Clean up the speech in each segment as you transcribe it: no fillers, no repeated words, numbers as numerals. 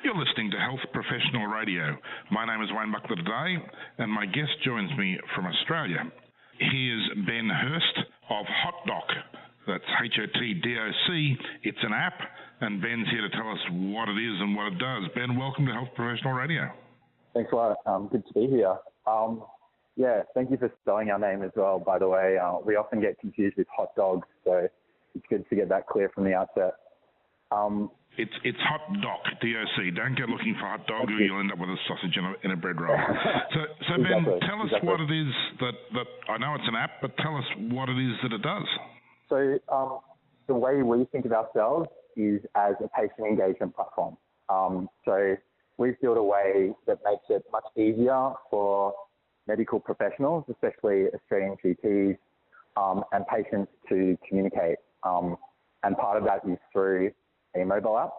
You're listening to Health Professional Radio. My name is Bucklar today, and my guest joins me from Australia. He is Ben Hurst of HotDoc. That's HotDoc. It's an app, and Ben's here to tell us what it is and what it does. Ben, welcome to Health Professional Radio. Thanks a lot. Good to be here. Thank you for spelling our name as well, by the way. We often get confused with hot dogs, so it's good to get that clear from the outset. It's HotDoc, D-O-C. Don't go looking for hot dog or you'll end up with a sausage in a bread roll. So Ben, tell us what it is that I know it's an app, but tell us what it is that it does. So the way we think of ourselves is as a patient engagement platform. So we've built a way that makes it much easier for medical professionals, especially Australian GPs, and patients to communicate. And part of that is through a mobile app.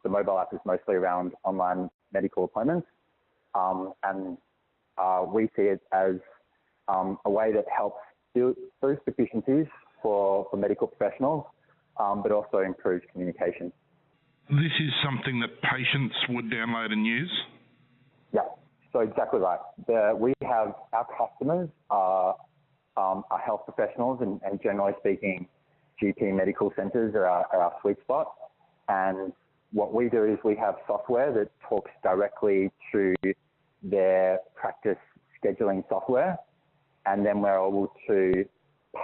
The mobile app is mostly around online medical appointments. And we see it as a way that helps boost efficiencies for medical professionals, but also improves communication. This is something that patients would download and use? Yeah, so exactly right. We have our customers are health professionals, and generally speaking, GP medical centres are our sweet spot. And what we do is we have software that talks directly to their practice scheduling software, and then we're able to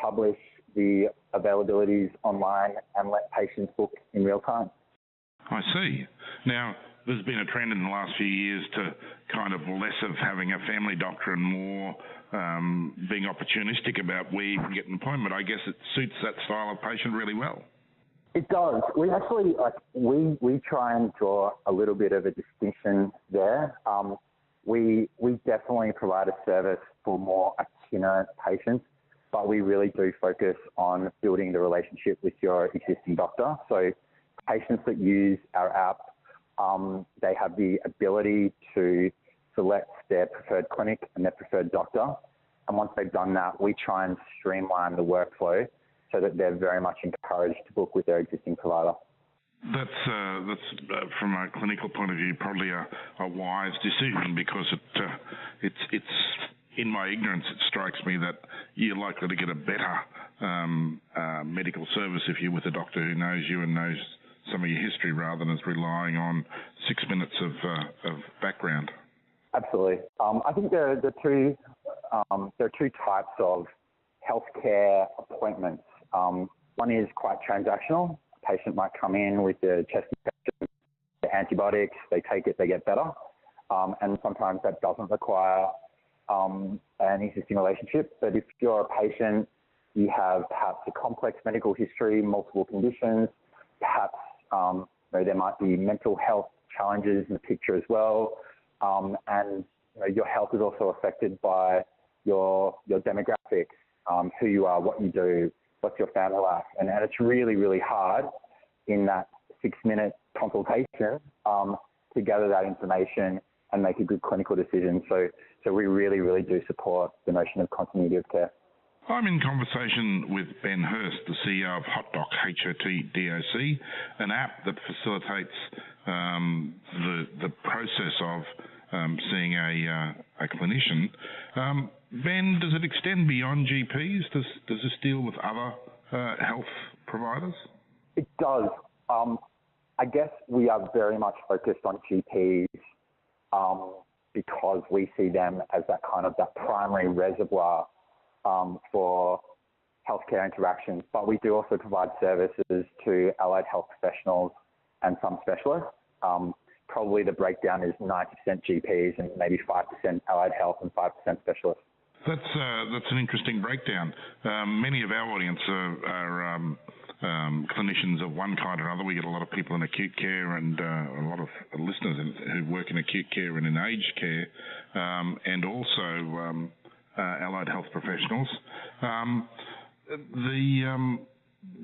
publish the availabilities online and let patients book in real time. I see. Now, there's been a trend in the last few years to kind of less of having a family doctor and more being opportunistic about where you can get an appointment. I guess it suits that style of patient really well. It does. We actually, we try and draw a little bit of a distinction there. We definitely provide a service for more itinerant patients, but we really do focus on building the relationship with your existing doctor. So patients that use our app, they have the ability to select their preferred clinic and their preferred doctor. And once they've done that, we try and streamline the workflow so that they're very much encouraged to book with their existing provider. That's from a clinical point of view, probably a wise decision, because it's in my ignorance, it strikes me that you're likely to get a better medical service if you're with a doctor who knows you and knows some of your history rather than is relying on 6 minutes of background. Absolutely. I think there are two types of healthcare appointments. One is quite transactional. A patient might come in with a chest infection, the antibiotics, they take it, they get better. And sometimes that doesn't require an existing relationship. But if you're a patient, you have perhaps a complex medical history, multiple conditions, perhaps there might be mental health challenges in the picture as well. And your health is also affected by your demographics, who you are, what you do, what's your family life. And it's really, really hard in that 6-minute consultation to gather that information and make a good clinical decision. So we really, really do support the notion of continuity of care. I'm in conversation with Ben Hurst, the CEO of HotDoc, HotDoc, an app that facilitates the process of seeing a clinician. Ben, does it extend beyond GPs? Does this deal with other health providers? It does. I guess we are very much focused on GPs because we see them as that primary reservoir for healthcare interactions. But we do also provide services to allied health professionals and some specialists. Probably the breakdown is 90% GPs and maybe 5% allied health and 5% specialists. That's an interesting breakdown. Many of our audience are clinicians of one kind or another. We get a lot of people in acute care and a lot of listeners who work in acute care and in aged care, and also allied health professionals.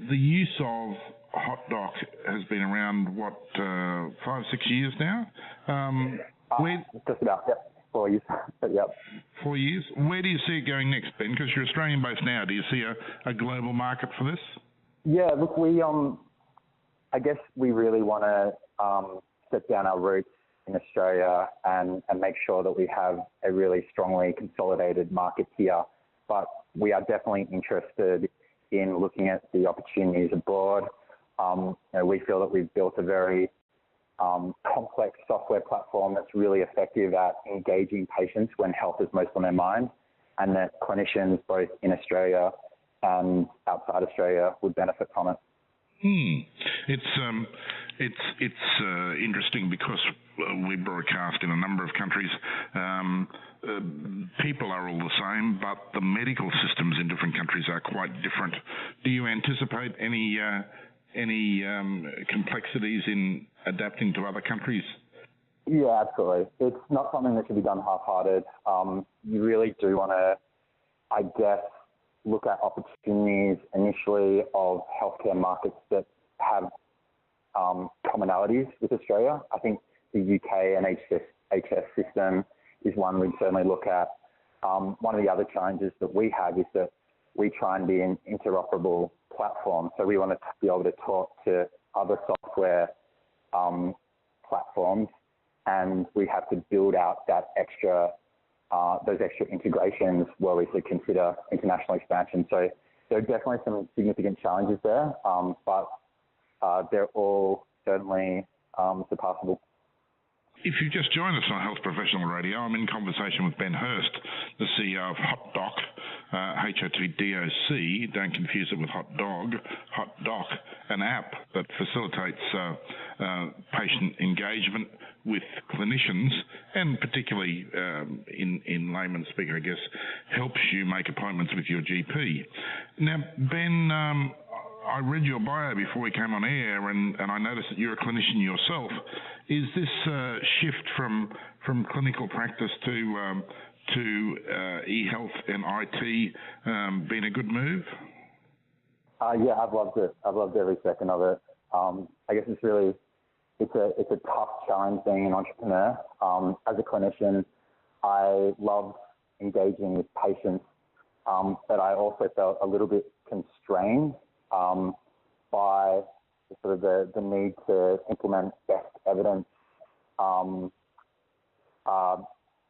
The use of HotDoc has been around, 5-6 years now? Just about, yep. 4 years. Yep. 4 years. Where do you see it going next, Ben? Because you're Australian-based now. Do you see a global market for this? Yeah, look, I guess we really want to set down our roots in Australia and make sure that we have a really strongly consolidated market here. But we are definitely interested in looking at the opportunities abroad. We feel that we've built a very complex software platform that's really effective at engaging patients when health is most on their mind, and that clinicians both in Australia and outside Australia would benefit from it. It's interesting because we broadcast in a number of countries. People are all the same, but the medical systems in different countries are quite different. Do you anticipate any complexities in adapting to other countries? Yeah, absolutely. It's not something that should be done half-hearted. You really do want to, I guess, look at opportunities initially of healthcare markets that have commonalities with Australia. I think the UK NHS system is one we'd certainly look at. One of the other challenges that we have is that we try and be an interoperable platform. So we want to be able to talk to other software platforms, and we have to build out that those extra integrations where we could consider international expansion. So there are definitely some significant challenges there, but they're all certainly surpassable. If you've just joined us on Health Professional Radio, I'm in conversation with Ben Hurst, the CEO of HotDoc, HotDoc. Don't confuse it with HotDog. HotDoc, an app that facilitates patient engagement with clinicians, and particularly in layman's speak, I guess, helps you make appointments with your GP. Now, Ben, I read your bio before we came on air, and I noticed that you're a clinician yourself. Is this shift from clinical practice to e-health and IT been a good move? Yeah, I've loved it. I've loved every second of it. I guess it's a tough challenge being an entrepreneur. As a clinician, I love engaging with patients, but I also felt a little bit constrained by sort of the need to implement best evidence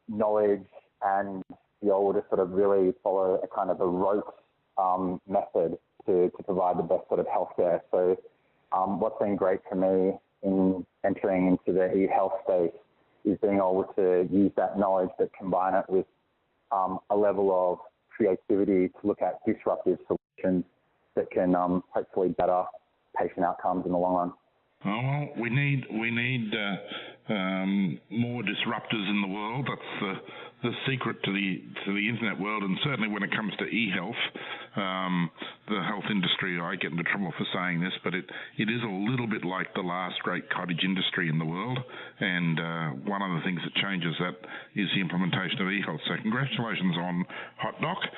knowledge and be able to sort of really follow a kind of a rote method to provide the best sort of healthcare. So what's been great for me in entering into the e-health space is being able to use that knowledge but combine it with a level of creativity to look at disruptive solutions that can hopefully better patient outcomes in the long run. Oh, well, we need more disruptors in the world. That's the secret to the internet world, and certainly when it comes to e-health, the health industry, I get into trouble for saying this, but it is a little bit like the last great cottage industry in the world, and one of the things that changes that is the implementation of e-health. So congratulations on HotDoc.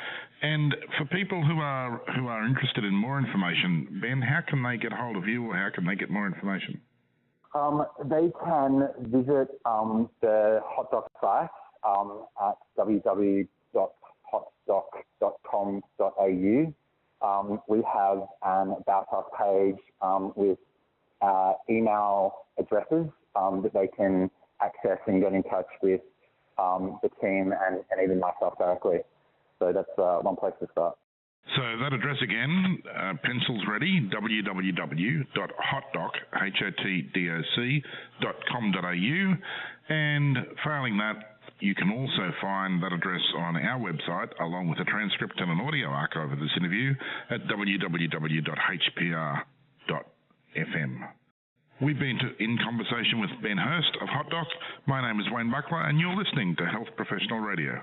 And for people who are interested in more information, Ben, how can they get hold of you, or how can they get more information? They can visit the HotDoc site at www.hotdoc.com.au. We have an About Us page with email addresses that they can access and get in touch with the team and even myself directly. So that's one place to start. So that address again, pencils ready, www.hotdoc.com.au, and failing that, you can also find that address on our website, along with a transcript and an audio archive of this interview at www.hpr.fm. We've been in conversation with Ben Hurst of HotDoc. My name is Wayne Bucklar, and you're listening to Health Professional Radio.